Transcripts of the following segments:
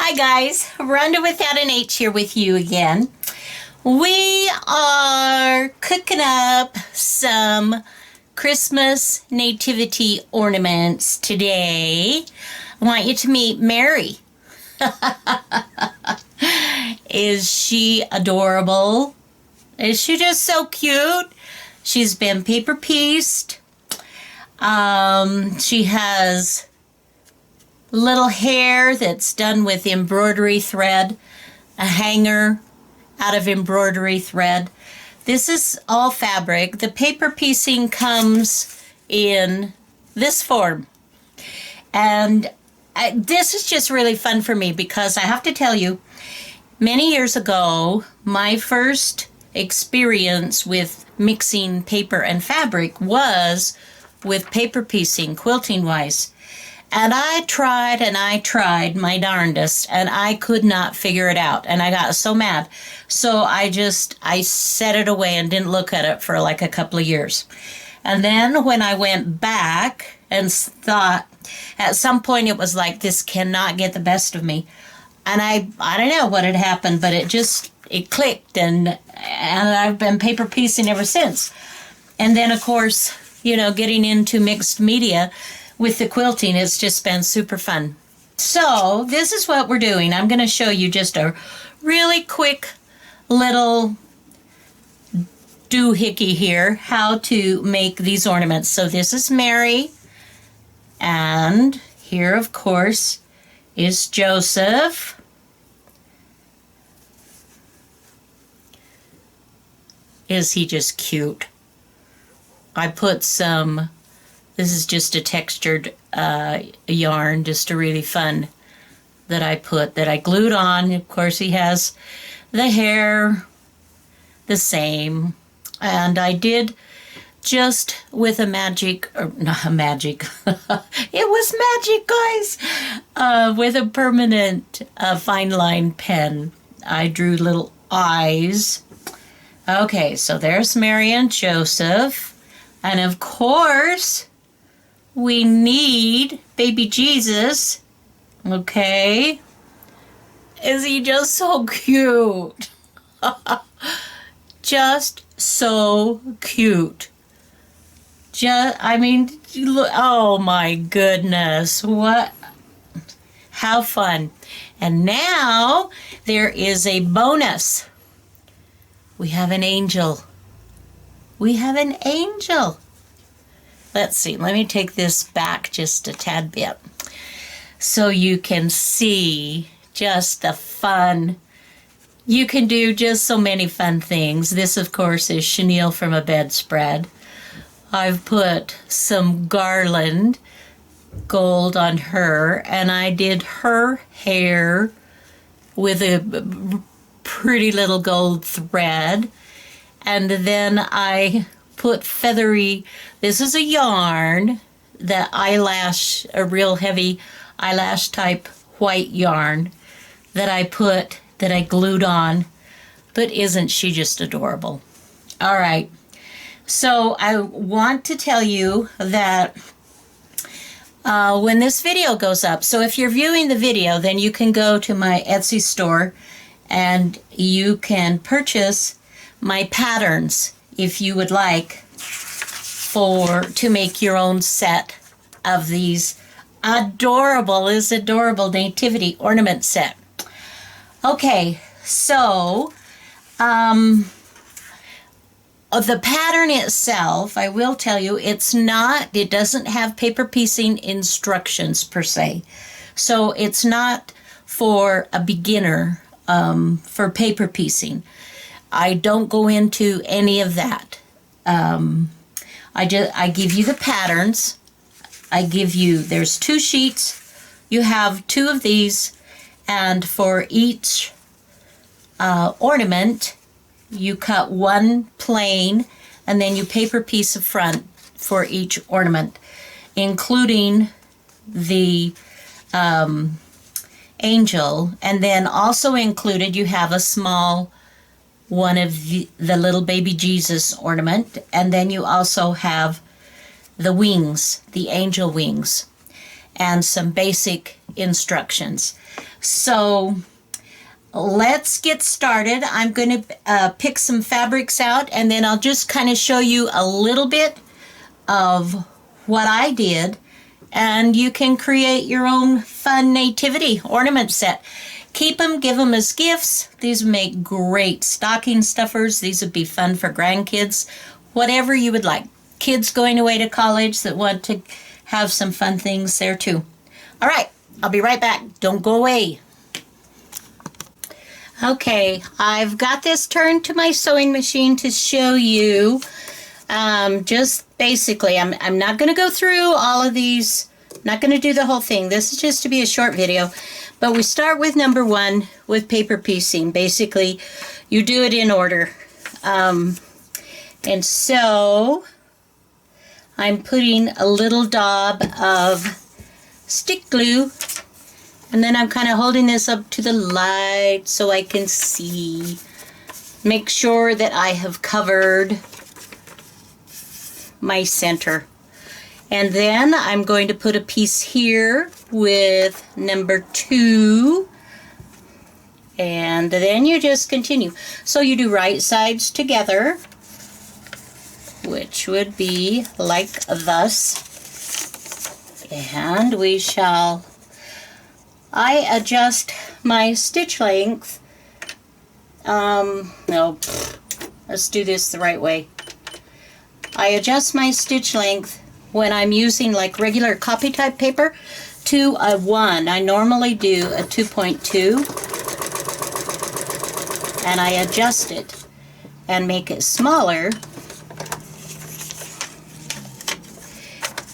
Hi guys, Rhonda without an H here with you again. We are cooking up some Christmas nativity ornaments today. I want you to meet Mary. Is she adorable? Is she just so cute? She's been paper pieced. She has little hair that's done with embroidery thread, a hanger out of embroidery thread. This is all fabric. The paper piecing comes in this form. And this is just really fun for me because I have to tell you, many years ago, my first experience with mixing paper and fabric was with paper piecing, quilting wise. And I tried my darndest, and I could not figure it out. And I got so mad. So I set it away and didn't look at it for like a couple of years. And then when I went back and thought, at some point it was like, this cannot get the best of me. And I don't know what had happened, but it clicked, and I've been paper piecing ever since. And then, of course, getting into mixed media with the quilting, it's just been super fun. So this is what we're doing. I'm going to show you just a really quick little doohickey here, how to make these ornaments. So this is Mary, and here, of course, is Joseph. Is he just cute? I put some... This is just a textured yarn, just a really fun that I glued on. Of course, he has the hair the same. And I did just with it was magic, guys. With a permanent fine line pen, I drew little eyes. Okay, so there's Mary and Joseph. And of course, we need baby Jesus. Okay. Is he just so cute? Just so cute. Oh my goodness. How fun. And now there is a bonus. We have an angel. Let's see, let me take this back just a tad bit so you can see just the fun. You can do just so many fun things. This, of course, is chenille from a bedspread. I've put some garland gold on her, and I did her hair with a pretty little gold thread. And then I put feathery, this is a yarn, a real heavy eyelash type white yarn that I glued on. But isn't she just adorable? All right. So I want to tell you that when this video goes up, so if you're viewing the video, then you can go to my Etsy store and you can purchase my patterns if you would like to make your own set of these adorable nativity ornament set. Okay, so the pattern itself, I will tell you, it doesn't have paper piecing instructions per se. So it's not for a beginner for paper piecing. I don't go into any of that. I give you the patterns. There's 2 sheets. You have 2 of these, and for each ornament, you cut 1 plain, and then you paper piece the front for each ornament, including the angel, and then also included you have a small one of the little baby Jesus ornament, and then you also have the wings, the angel wings. and some basic instructions. So let's get started. I'm going to pick some fabrics out, and then I'll just kind of show you a little bit of what I did, and you can create your own fun nativity ornament set. Keep them, give them as gifts. These make great stocking stuffers. These would be fun for grandkids, whatever you would like. Kids going away to college that want to have some fun things there too. All right, I'll be right back. Don't go away. Okay, I've got this turned to my sewing machine to show you just basically, I'm not going to go through all of these, not going to do the whole thing. This is just to be a short video, but we start with number 1 with paper piecing. Basically, you do it in order. And so I'm putting a little daub of stick glue, and then I'm kind of holding this up to the light so I can see. Make sure that I have covered my center. And then I'm going to put a piece here with number 2. And then you just continue. So you do right sides together, which would be like thus. And we shall... I adjust my stitch length. No, let's do this the right way. I adjust my stitch length when I'm using like regular copy type paper to a 1. I normally do a 2.2, and I adjust it and make it smaller,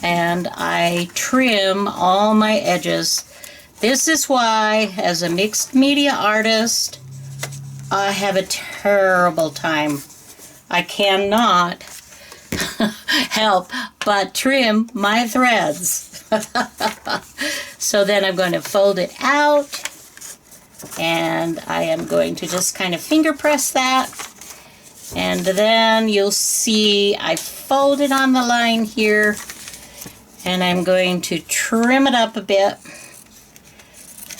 and I trim all my edges. This is why, as a mixed media artist, I have a terrible time. I cannot help but trim my threads. So then I'm going to fold it out, and I am going to just kind of finger press that, and then you'll see I fold it on the line here, and I'm going to trim it up a bit.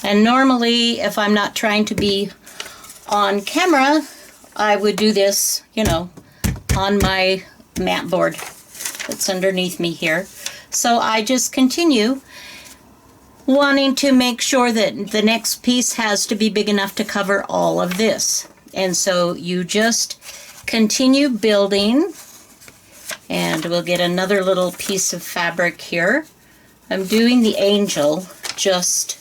And normally, if I'm not trying to be on camera, I would do this, you know, on my mat board that's underneath me here. So I just continue wanting to make sure that the next piece has to be big enough to cover all of this. And so you just continue building, and we'll get another little piece of fabric here. I'm doing the angel just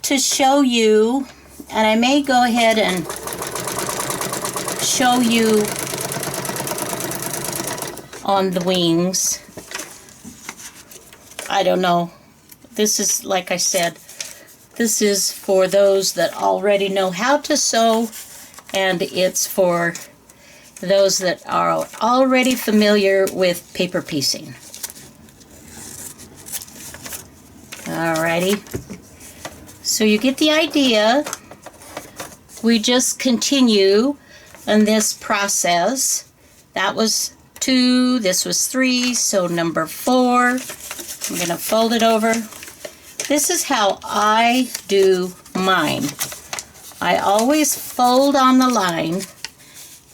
to show you, and I may go ahead and show you on the wings. I don't know. This is, like I said, this is for those that already know how to sew, and it's for those that are already familiar with paper piecing. Alrighty. So you get the idea. We just continue in this process. That was 2, this was 3, so number 4. I'm going to fold it over. This is how I do mine. I always fold on the line,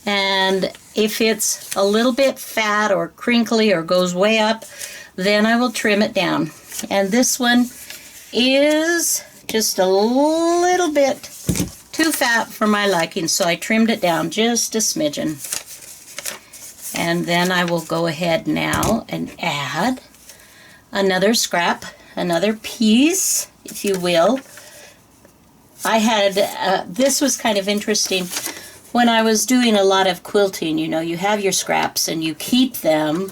and if it's a little bit fat or crinkly or goes way up, then I will trim it down. And this one is just a little bit too fat for my liking, so I trimmed it down just a smidgen. And then I will go ahead now and add another scrap, another piece, if you will. I had, this was kind of interesting. When I was doing a lot of quilting, you know, you have your scraps and you keep them.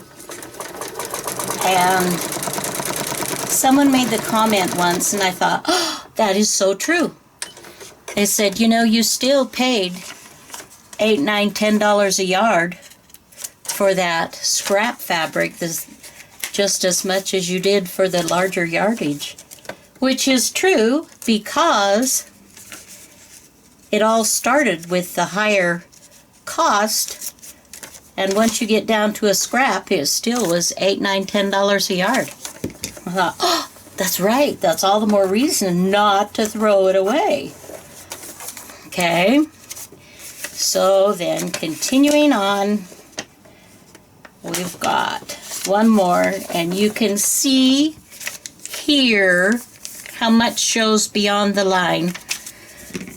And someone made the comment once, and I thought, oh, that is so true. They said, you know, you still paid $8, $9, $10 a yard for that scrap fabric, just as much as you did for the larger yardage. Which is true, because it all started with the higher cost, and once you get down to a scrap, it still was $8, $9, $10 a yard. thought, oh, that's right. That's all the more reason not to throw it away. Okay. So then continuing on, we've got one more, and you can see here how much shows beyond the line.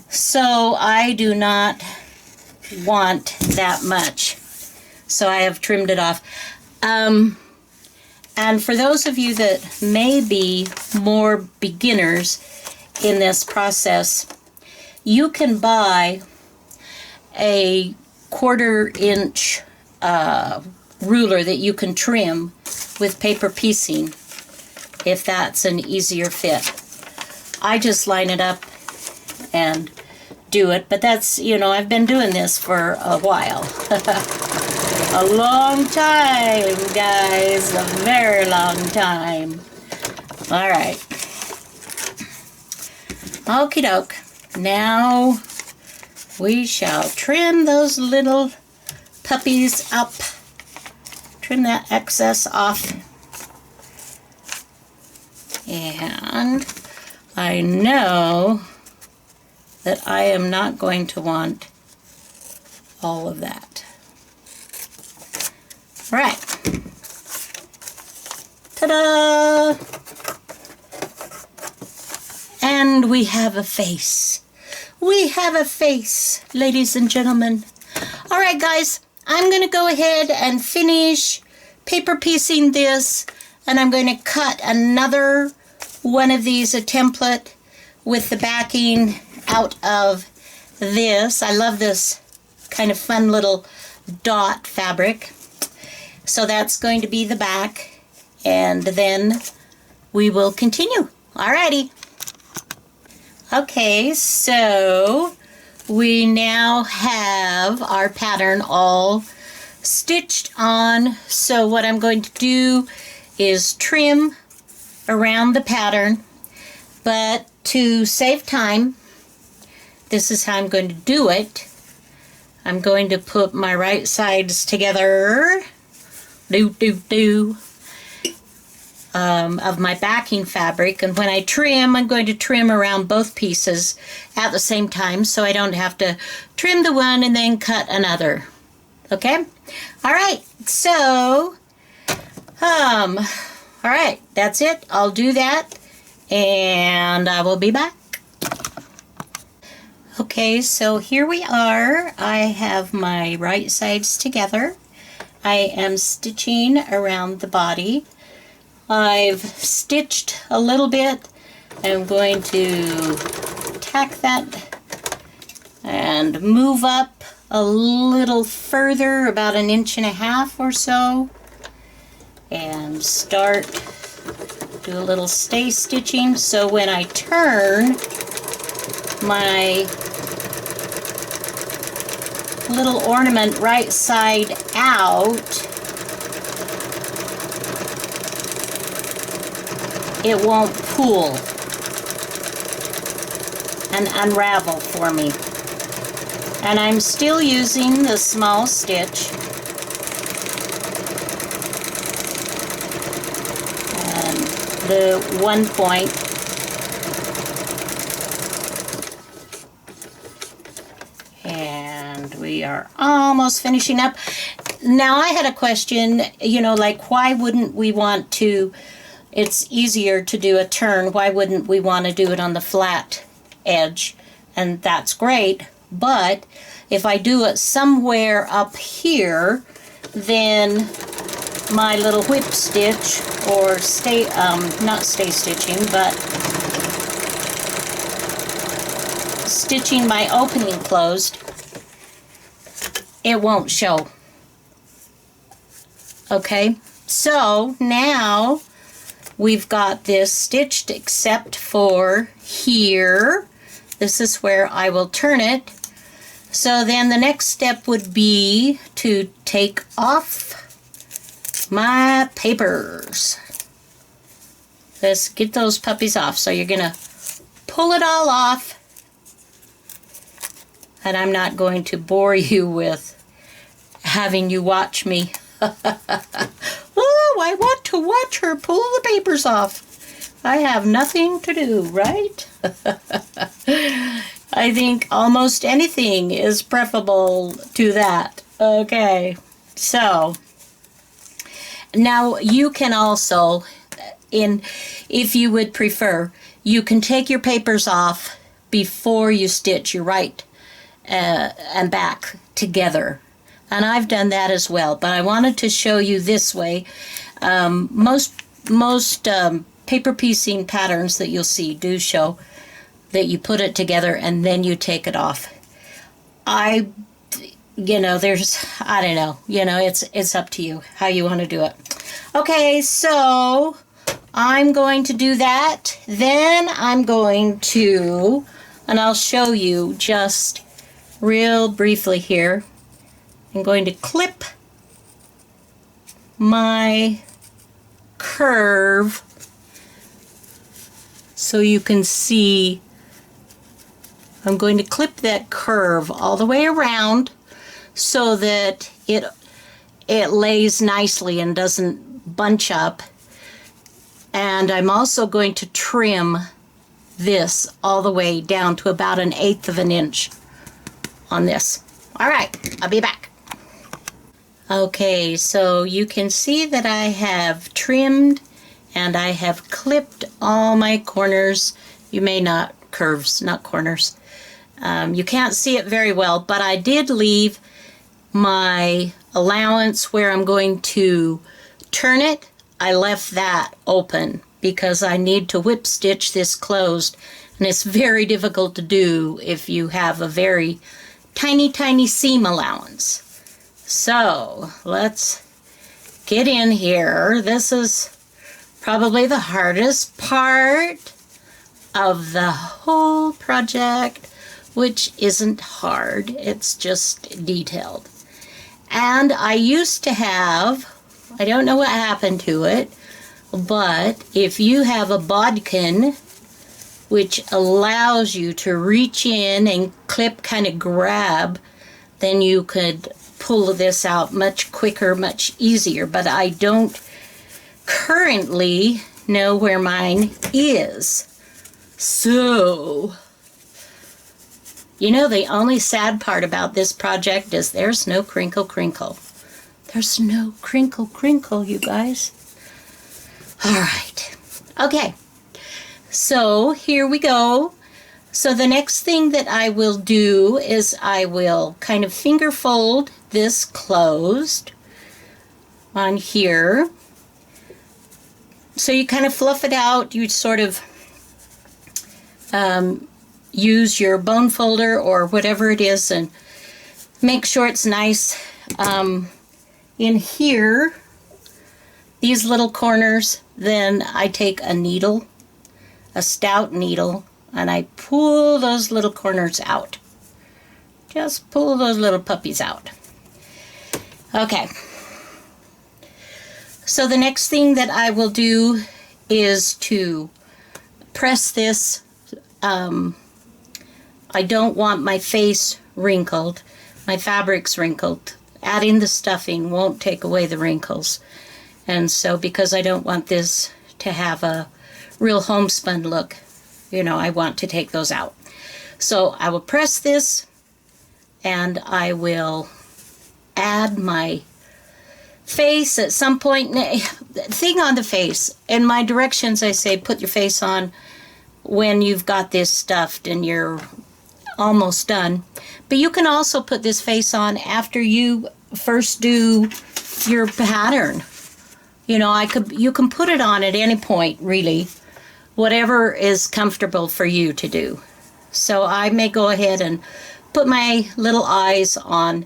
So I do not want that much. So I have trimmed it off. And for those of you that may be more beginners in this process, you can buy a 1/4 inch ruler that you can trim with paper piecing if that's an easier fit. I just line it up and do it, but that's, you know, I've been doing this for a while. A long time, guys, a very long time. All right. Okie doke. Now we shall trim those little puppies up. Trim that excess off. And I know that I am not going to want all of that. All right. Ta-da! And we have a face. We have a face, ladies and gentlemen. All right, guys, I'm going to go ahead and finish paper piecing this, and I'm going to cut another one of these, a template with the backing out of this. I love this kind of fun little dot fabric. So that's going to be the back, and then we will continue. Alrighty. Okay, so we now have our pattern all stitched on. So what I'm going to do is trim around the pattern, but to save time, this is how I'm going to do it. I'm going to put my right sides together, of my backing fabric, and when I trim, I'm going to trim around both pieces at the same time so I don't have to trim the one and then cut another. Okay? Alright, so alright, that's it. I'll do that and I will be back. Okay, so here we are. I have my right sides together. I am stitching around the body. I've stitched a little bit. I'm going to tack that and move up a little further, about 1.5 inches or so, and start, do a little stay stitching. So when I turn my little ornament right side out, it won't pull and unravel for me. And I'm still using the small stitch. And the 1 point. And we are almost finishing up. Now I had a question, you know, like why wouldn't we want to, it's easier to do a turn, why wouldn't we want to do it on the flat edge? And that's great, but if I do it somewhere up here, then my little whip stitch, or stay, not stay stitching, but stitching my opening closed, it won't show. Okay, so now we've got this stitched except for here. This is where I will turn it. So then the next step would be to take off my papers. Let's get those puppies off. So you're gonna pull it all off. And I'm not going to bore you with having you watch me. Oh, I want to watch her pull the papers off. I have nothing to do, right? I think almost anything is preferable to that. Okay, so now you can also, if you would prefer, you can take your papers off before you stitch your right and back together. And I've done that as well, but I wanted to show you this way. Most paper piecing patterns that you'll see do show that you put it together and then you take it off. I don't know, it's up to you how you want to do it. Okay, so I'm going to do that. Then I'm going to, and I'll show you just real briefly here. I'm going to clip my curve so you can see. I'm going to clip that curve all the way around so that it lays nicely and doesn't bunch up. And I'm also going to trim this all the way down to about 1/8 of an inch on this. All right, I'll be back. Okay, so you can see that I have trimmed and I have clipped all my corners. You may not, curves, not corners. You can't see it very well, but I did leave my allowance where I'm going to turn it. I left that open because I need to whip stitch this closed, and it's very difficult to do if you have a very tiny seam allowance. So let's get in here. This is probably the hardest part of the whole project, which isn't hard, it's just detailed. And I used to have, I don't know what happened to it, but if you have a bodkin, which allows you to reach in and clip, kind of grab, then you could pull this out much quicker, much easier. But I don't currently know where mine is. So, you know, the only sad part about this project is there's no crinkle. There's no crinkle, you guys. All right. Okay. So here we go. So the next thing that I will do is I will kind of finger fold this closed on here. So you kind of fluff it out. You sort of use your bone folder or whatever it is and make sure it's nice. In here, these little corners, then I take a needle, a stout needle, and I pull those little corners out. Just pull those little puppies out. Okay. So the next thing that I will do is to press this. I don't want my face wrinkled, my fabric's wrinkled. Adding the stuffing won't take away the wrinkles. And so because I don't want this to have a real homespun look, you know, I want to take those out. So I will press this and I will add my face at some point. Thing on the face, in my directions I say put your face on when you've got this stuffed and you're almost done. But you can also put this face on after you first do your pattern. You know, you can put it on at any point, really, whatever is comfortable for you to do. So I may go ahead and put my little eyes on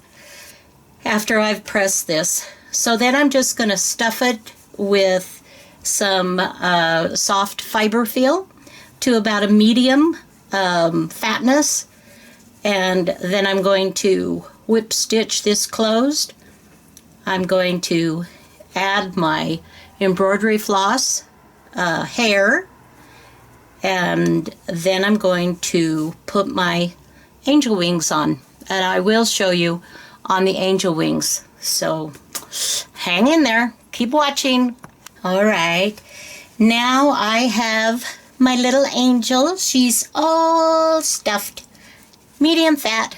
after I've pressed this. So then I'm just going to stuff it with some soft fiber feel to about a medium fatness. And then I'm going to whip stitch this closed. I'm going to add my embroidery floss hair, and then I'm going to put my angel wings on, and I will show you on the angel wings. So hang in there, keep watching. All right, Now I have my little angel. She's all stuffed, medium fat,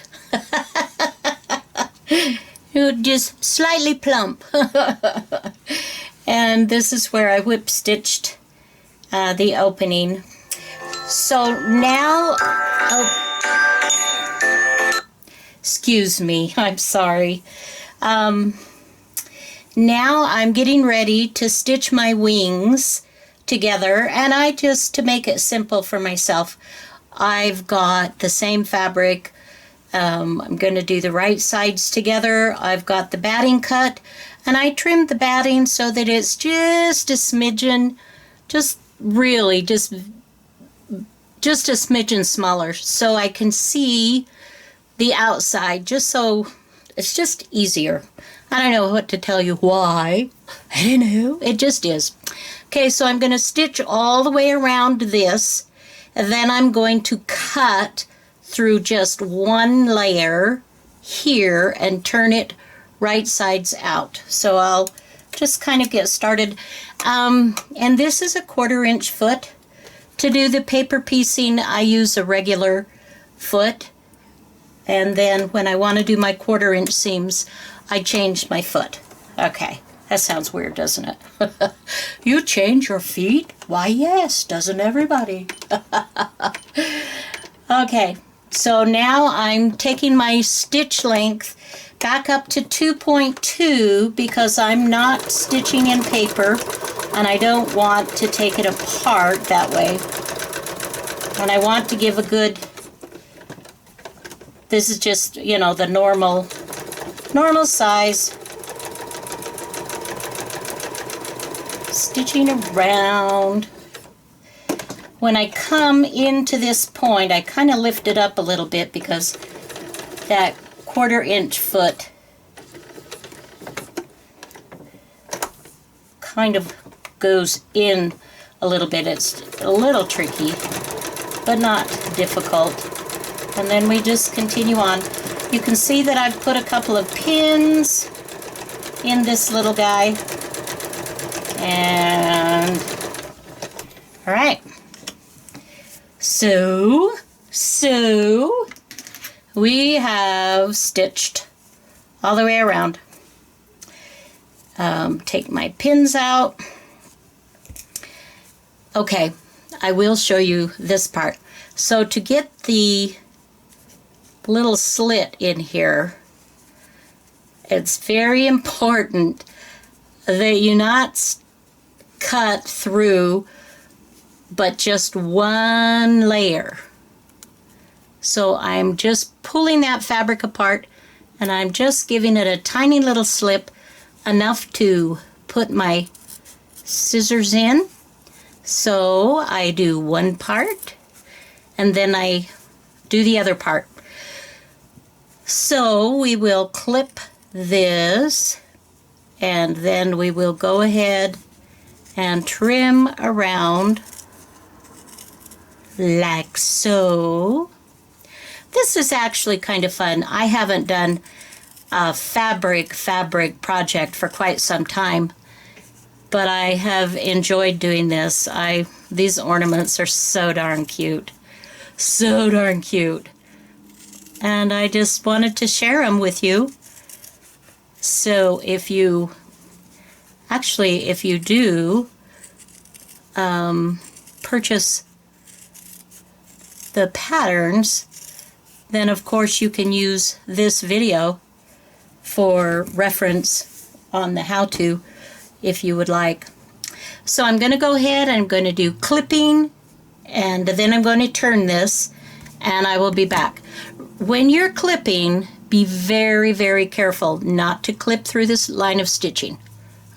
just slightly plump. And this is where I whip stitched the opening. So now, excuse me, I'm sorry. Now I'm getting ready to stitch my wings together, and I just, to make it simple for myself, I've got the same fabric. I'm going to do the right sides together. I've got the batting cut, and I trimmed the batting so that it's just a smidgen, just really just a smidgen smaller, so I can see the outside, just so it's just easier. I don't know what to tell you why. I don't know. It just is. Okay, so I'm going to stitch all the way around this, and then I'm going to cut through just one layer here and turn it right sides out. So I'll just kind of get started. And this is a 1/4 inch foot. To do the paper piecing, I use a regular foot. And then when I want to do my 1/4 inch seams, I change my foot. Okay, that sounds weird, doesn't it? You change your feet? Why, yes, doesn't everybody? Okay, so now I'm taking my stitch length back up to 2.2 because I'm not stitching in paper and I don't want to take it apart that way. And I want to give a good, this is just, you know, the normal size. Stitching around. When I come into this point, I kind of lift it up a little bit because that 1/4 inch foot kind of goes in a little bit. It's a little tricky, but not difficult. And then we just continue on. You can see that I've put a couple of pins in this little guy. And all right. So we have stitched all the way around. Take my pins out. Okay, I will show you this part. So to get the little slit in here, it's very important that you not cut through but just one layer. So I'm just pulling that fabric apart and I'm just giving it a tiny little slip, enough to put my scissors in. So I do one part and then I do the other part. So we will clip this and then we will go ahead and trim around like so. This is actually kind of fun. I haven't done a fabric project for quite some time, but I have enjoyed doing this. These ornaments are so darn cute. So darn cute. And I just wanted to share them with you. So if you do purchase the patterns, then of course you can use this video for reference on the how-to if you would like. So I'm going to go ahead and I'm going to do clipping, and then I'm going to turn this and I will be back. When you're clipping, be very, very careful not to clip through this line of stitching.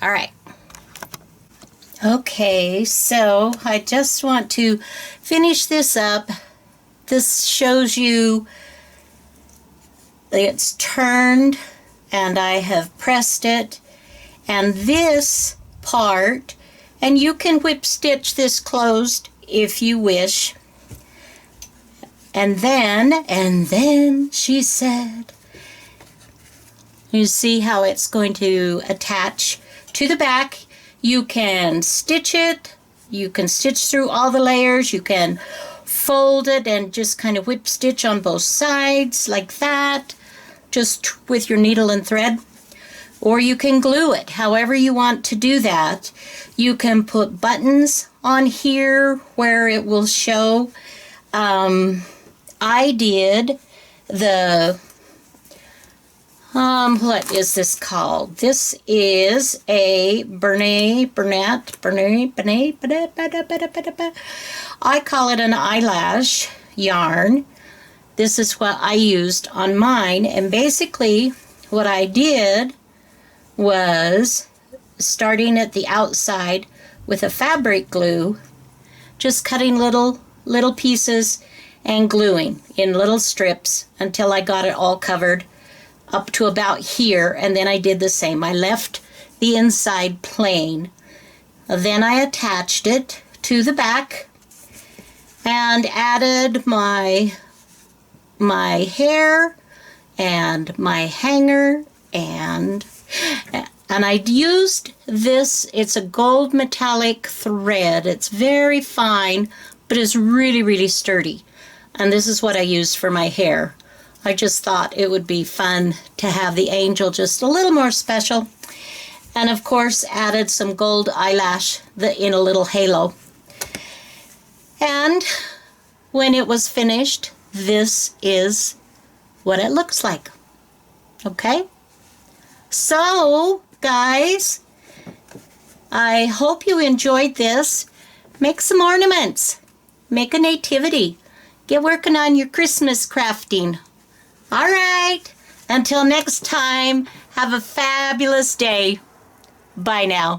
All right. Okay, so I just want to finish this up. This shows you it's turned and I have pressed it, and this part, and you can whip stitch this closed if you wish. And then she said, you see how it's going to attach to the back. You can stitch it You can stitch through all the layers. You can fold it and just kind of whip stitch on both sides like that, just with your needle and thread. Or you can glue it, however you want to do that. You can put buttons on here where it will show. I did the, what is this called? This is a Bernat. I call it an eyelash yarn. This is what I used on mine, and basically what I did was, starting at the outside with a fabric glue, just cutting little pieces and gluing in little strips until I got it all covered up to about here, and then I did the same. I left the inside plain. Then I attached it to the back and added my hair and my hanger, and I used this. It's a gold metallic thread. It's very fine, but it's really, really sturdy. And this is what I used for my hair. I just thought it would be fun to have the angel just a little more special. And of course, added some gold eyelash in a little halo. And when it was finished, this is what it looks like. Okay? So, guys, I hope you enjoyed this. Make some ornaments. Make a nativity. Get working on your Christmas crafting. All right. Until next time, have a fabulous day. Bye now.